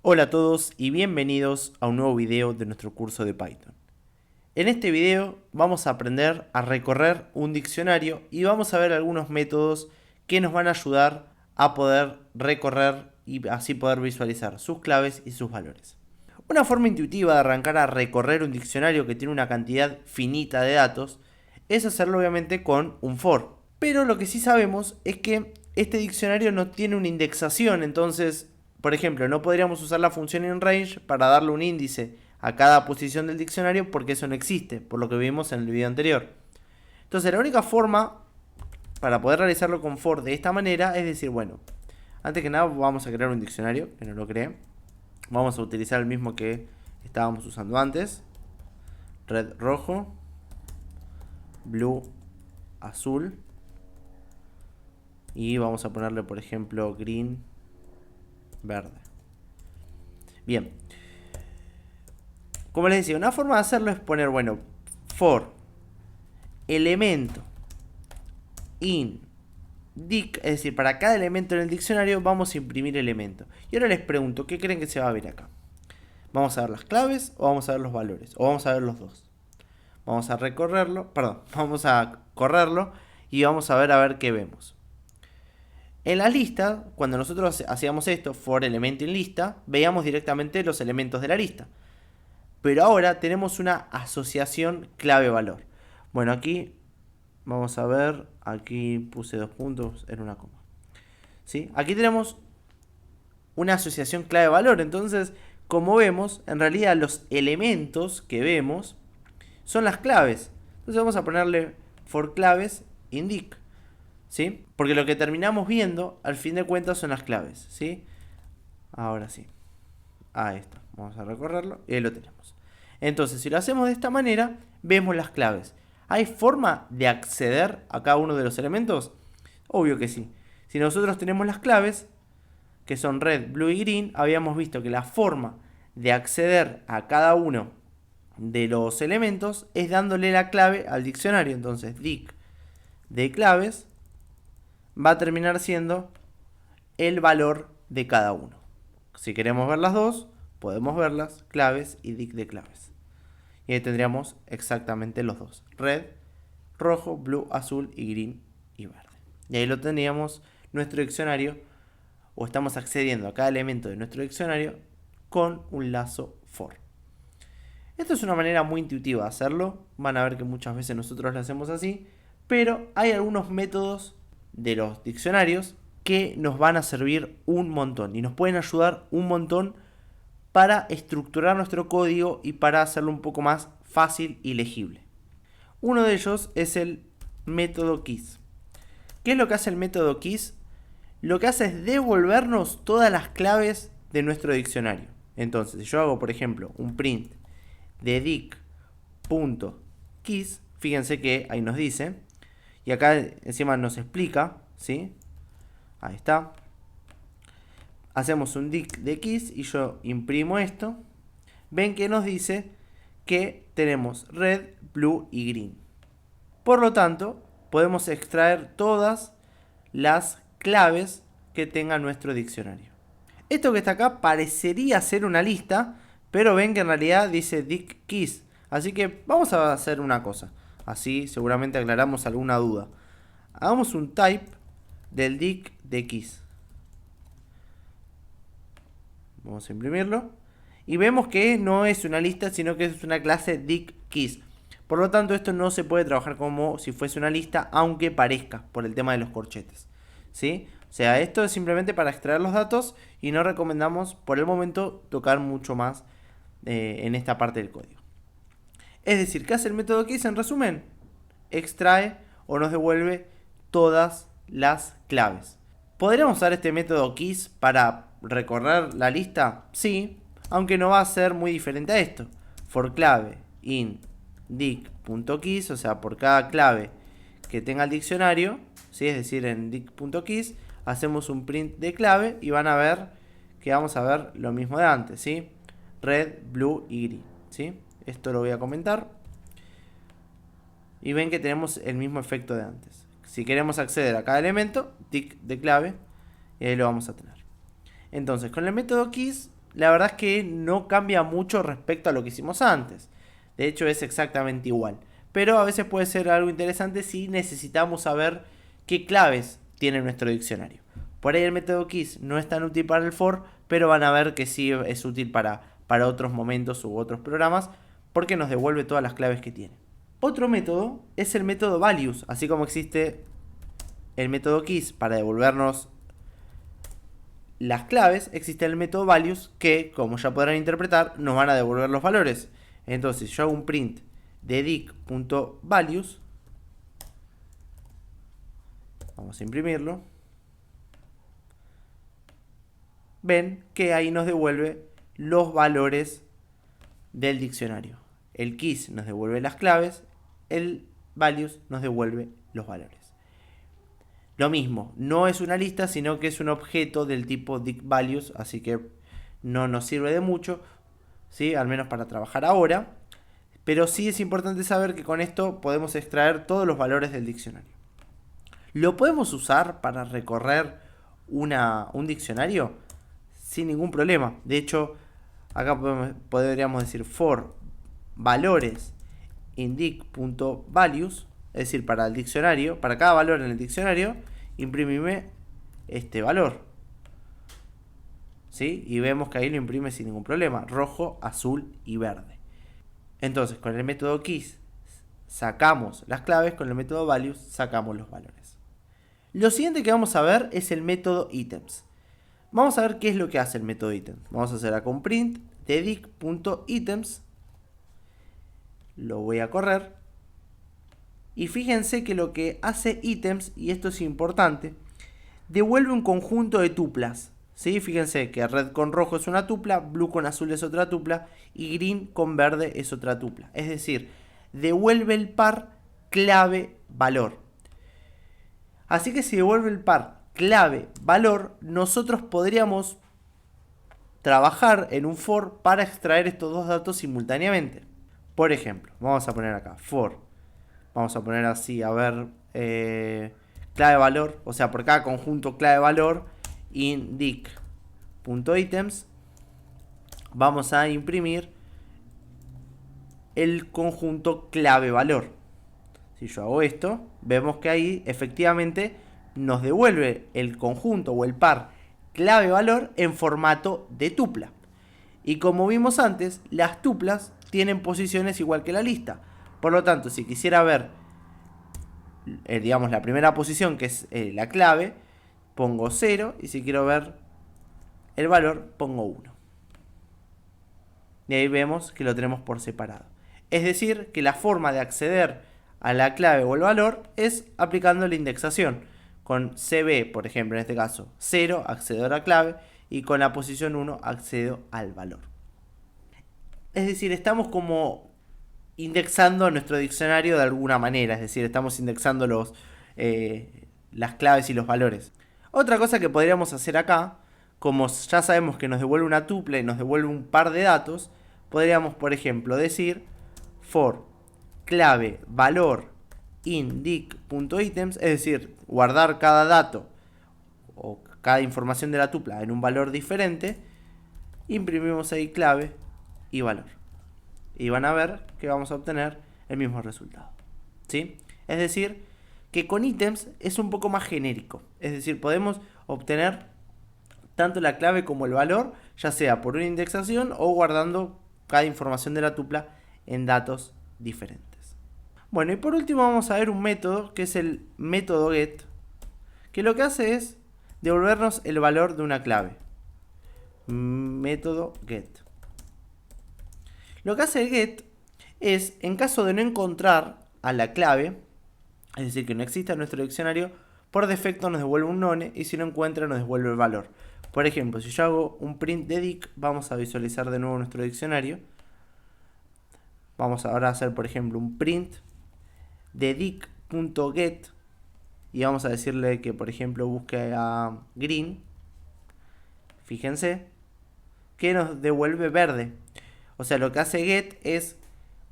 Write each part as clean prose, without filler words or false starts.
Hola a todos y bienvenidos a un nuevo video de nuestro curso de Python. En este video vamos a aprender a recorrer un diccionario y vamos a ver algunos métodos que nos van a ayudar a poder recorrer y así poder visualizar sus claves y sus valores. Una forma intuitiva de arrancar a recorrer un diccionario que tiene una cantidad finita de datos es hacerlo obviamente con un for. Pero lo que sí sabemos es que este diccionario no tiene una indexación, entonces, por ejemplo, no podríamos usar la función inRange para darle un índice a cada posición del diccionario porque eso no existe, por lo que vimos en el video anterior. Entonces, la única forma para poder realizarlo con for de esta manera es decir, bueno, antes que nada vamos a crear un diccionario, que no lo creé. Vamos a utilizar el mismo que estábamos usando antes. Red, rojo. Blue, azul. Y vamos a ponerle, por ejemplo, green, verde. Bien. Como les decía, una forma de hacerlo es poner, bueno, for elemento in dic, es decir, para cada elemento en el diccionario vamos a imprimir elemento. Y ahora les pregunto, ¿qué creen que se va a ver acá? ¿Vamos a ver las claves o vamos a ver los valores? ¿O vamos a ver los dos? Vamos a recorrerlo, perdón, vamos a correrlo y vamos a ver qué vemos. En la lista, cuando nosotros hacíamos esto, for elemento in lista, veíamos directamente los elementos de la lista. Pero ahora tenemos una asociación clave-valor. Bueno, aquí vamos a ver, aquí puse 2 puntos en una coma. ¿Sí? Aquí tenemos una asociación clave-valor, entonces, como vemos, en realidad los elementos que vemos son las claves. Entonces vamos a ponerle for claves indic, ¿sí? Porque lo que terminamos viendo, al fin de cuentas, son las claves, ¿sí? Ahora sí. Ahí está. Vamos a recorrerlo y ahí lo tenemos. Entonces, si lo hacemos de esta manera, vemos las claves. ¿Hay forma de acceder a cada uno de los elementos? Obvio que sí. Si nosotros tenemos las claves, que son red, blue y green, habíamos visto que la forma de acceder a cada uno de los elementos es dándole la clave al diccionario. Entonces, dic de claves va a terminar siendo el valor de cada uno. Si queremos ver las dos, podemos verlas, claves y dic de claves. Y ahí tendríamos exactamente los dos. Red, rojo, blue, azul y green y verde. Y ahí lo tendríamos nuestro diccionario, o estamos accediendo a cada elemento de nuestro diccionario con un lazo for. Esto es una manera muy intuitiva de hacerlo. Van a ver que muchas veces nosotros lo hacemos así. Pero hay algunos métodos de los diccionarios que nos van a servir un montón. Y nos pueden ayudar un montón para estructurar nuestro código y para hacerlo un poco más fácil y legible. Uno de ellos es el método keys. ¿Qué es lo que hace el método keys? Lo que hace es devolvernos todas las claves de nuestro diccionario. Entonces, si yo hago, por ejemplo, un print de dic.keys, fíjense que ahí nos dice, y acá encima nos explica, ¿sí? Ahí está. Hacemos un dic de keys y yo imprimo esto. Ven que nos dice que tenemos red, blue y green. Por lo tanto, podemos extraer todas las claves que tenga nuestro diccionario. Esto que está acá parecería ser una lista, pero ven que en realidad dice dic keys. Así que vamos a hacer una cosa. Así seguramente aclaramos alguna duda. Hagamos un type del dic de keys. Vamos a imprimirlo. Y vemos que no es una lista, sino que es una clase dic keys. Por lo tanto, esto no se puede trabajar como si fuese una lista, aunque parezca, por el tema de los corchetes. ¿Sí? O sea, esto es simplemente para extraer los datos y no recomendamos por el momento tocar mucho más en esta parte del código. Es decir, ¿qué hace el método keys en resumen? Extrae o nos devuelve todas las claves. ¿Podríamos usar este método keys para recorrer la lista? Sí, aunque no va a ser muy diferente a esto. For clave in dic.keys, o sea, por cada clave que tenga el diccionario, ¿sí? Es decir, en dic.keys hacemos un print de clave y van a ver que vamos a ver lo mismo de antes, ¿sí? Red, blue y green, ¿sí? Esto lo voy a comentar. Y ven que tenemos el mismo efecto de antes. Si queremos acceder a cada elemento, dic de clave, y ahí lo vamos a tener. Entonces, con el método keys, la verdad es que no cambia mucho respecto a lo que hicimos antes. De hecho es exactamente igual. Pero a veces puede ser algo interesante si necesitamos saber qué claves tiene nuestro diccionario. Por ahí el método keys no es tan útil para el for, pero van a ver que sí es útil para otros momentos u otros programas, porque nos devuelve todas las claves que tiene. Otro método es el método values, así como existe el método keys para devolvernos las claves, existe el método values que, como ya podrán interpretar, nos van a devolver los valores. Entonces yo hago un print de dic.values, vamos a imprimirlo, ven que ahí nos devuelve los valores del diccionario. El keys nos devuelve las claves, el values nos devuelve los valores. Lo mismo, no es una lista, sino que es un objeto del tipo dicValues, así que no nos sirve de mucho, ¿sí? Al menos para trabajar ahora. Pero sí es importante saber que con esto podemos extraer todos los valores del diccionario. ¿Lo podemos usar para recorrer un diccionario? Sin ningún problema. De hecho, acá podríamos decir for valores in dic.values, es decir, para el diccionario, para cada valor en el diccionario, imprimime este valor. ¿Sí? Y vemos que ahí lo imprime sin ningún problema, rojo, azul y verde. Entonces, con el método keys sacamos las claves, con el método values sacamos los valores. Lo siguiente que vamos a ver es el método items. Vamos a ver qué es lo que hace el método items. Vamos a hacer acá un print de dic.items. Lo voy a correr. Y fíjense que lo que hace items, y esto es importante, devuelve un conjunto de tuplas. ¿Sí? Fíjense que red con rojo es una tupla, blue con azul es otra tupla y green con verde es otra tupla. Es decir, devuelve el par clave valor. Así que si devuelve el par clave valor, nosotros podríamos trabajar en un for para extraer estos dos datos simultáneamente. Por ejemplo, vamos a poner acá for, vamos a poner así, a ver, clave valor, o sea, por cada conjunto clave valor in dic.items vamos a imprimir el conjunto clave valor. Si yo hago esto, vemos que ahí efectivamente nos devuelve el conjunto o el par clave valor en formato de tupla. Y como vimos antes, las tuplas tienen posiciones igual que la lista. Por lo tanto, si quisiera ver, digamos, la primera posición, que es la clave, pongo 0. Y si quiero ver el valor, pongo 1. Y ahí vemos que lo tenemos por separado. Es decir, que la forma de acceder a la clave o el valor es aplicando la indexación. Con CB, por ejemplo, en este caso 0, accedo a la clave, y con la posición 1 accedo al valor. Es decir, estamos como indexando nuestro diccionario de alguna manera, es decir, estamos indexando las claves y los valores. Otra cosa que podríamos hacer acá, como ya sabemos que nos devuelve una tupla y nos devuelve un par de datos, podríamos, por ejemplo, decir for clave valor in dic.items, es decir, guardar cada dato o cada información de la tupla en un valor diferente, imprimimos ahí clave y valor. Y van a ver que vamos a obtener el mismo resultado. ¿Sí? Es decir, que con ítems es un poco más genérico. Es decir, podemos obtener tanto la clave como el valor, ya sea por una indexación o guardando cada información de la tupla en datos diferentes. Bueno, y por último vamos a ver un método que es el método get, que lo que hace es devolvernos el valor de una clave. Método get. Lo que hace el get es, en caso de no encontrar a la clave, es decir, que no exista en nuestro diccionario, por defecto nos devuelve un none, y si no encuentra nos devuelve el valor. Por ejemplo, si yo hago un print de dic, vamos a visualizar de nuevo nuestro diccionario. Vamos ahora a hacer, por ejemplo, un print de dic.get y vamos a decirle que, por ejemplo, busque a green. Fíjense que nos devuelve verde. O sea, lo que hace get es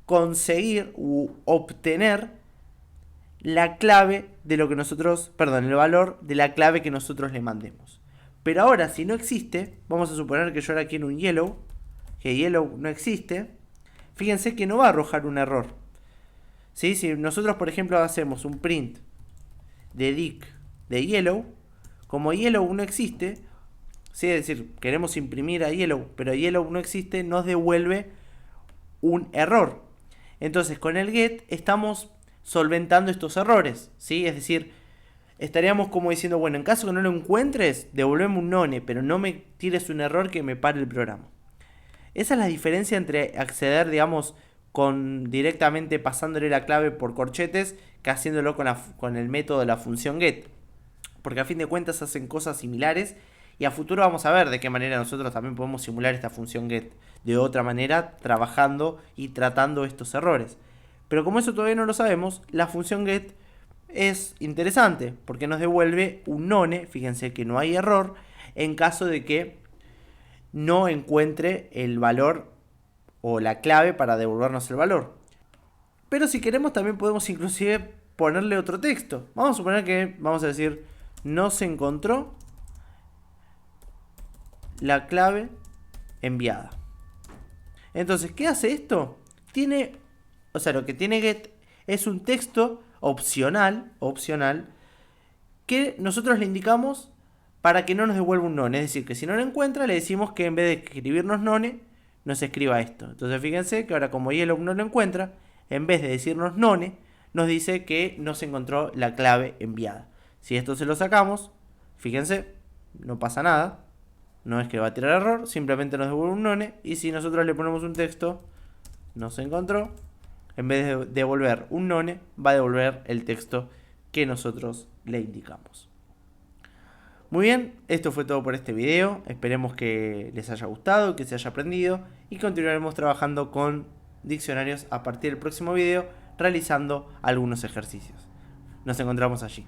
conseguir u obtener la clave de lo que nosotros, perdón, el valor de la clave que nosotros le mandemos. Pero ahora, si no existe, vamos a suponer que yo ahora quiero un yellow, que yellow no existe, fíjense que no va a arrojar un error. ¿Sí? Si nosotros, por ejemplo, hacemos un print de dict de yellow, como yellow no existe, ¿sí? Es decir, queremos imprimir a yellow, pero yellow no existe, nos devuelve un error. Entonces, con el get estamos solventando estos errores, ¿sí? Es decir, estaríamos como diciendo, bueno, en caso que no lo encuentres, devolveme un none, pero no me tires un error que me pare el programa. Esa es la diferencia entre acceder, digamos, directamente pasándole la clave por corchetes que haciéndolo con el método de la función get. Porque a fin de cuentas hacen cosas similares y a futuro vamos a ver de qué manera nosotros también podemos simular esta función get de otra manera, trabajando y tratando estos errores. Pero como eso todavía no lo sabemos, la función get es interesante porque nos devuelve un none, fíjense que no hay error, en caso de que no encuentre el valor o la clave para devolvernos el valor. Pero si queremos también podemos inclusive ponerle otro texto. Vamos a suponer que vamos a decir no se encontró la clave enviada. Entonces, ¿qué hace esto? Lo que tiene get es un texto opcional que nosotros le indicamos para que no nos devuelva un none. Es decir, que si no lo encuentra, le decimos que en vez de escribirnos none, nos escriba esto. Entonces fíjense que ahora como yellow no lo encuentra, en vez de decirnos none, nos dice que no se encontró la clave enviada. Si esto se lo sacamos, fíjense, no pasa nada. No es que va a tirar error, simplemente nos devuelve un none. Y si nosotros le ponemos un texto, no se encontró, en vez de devolver un none, va a devolver el texto que nosotros le indicamos. Muy bien, esto fue todo por este video. Esperemos que les haya gustado, que se haya aprendido y continuaremos trabajando con diccionarios a partir del próximo video, realizando algunos ejercicios. Nos encontramos allí.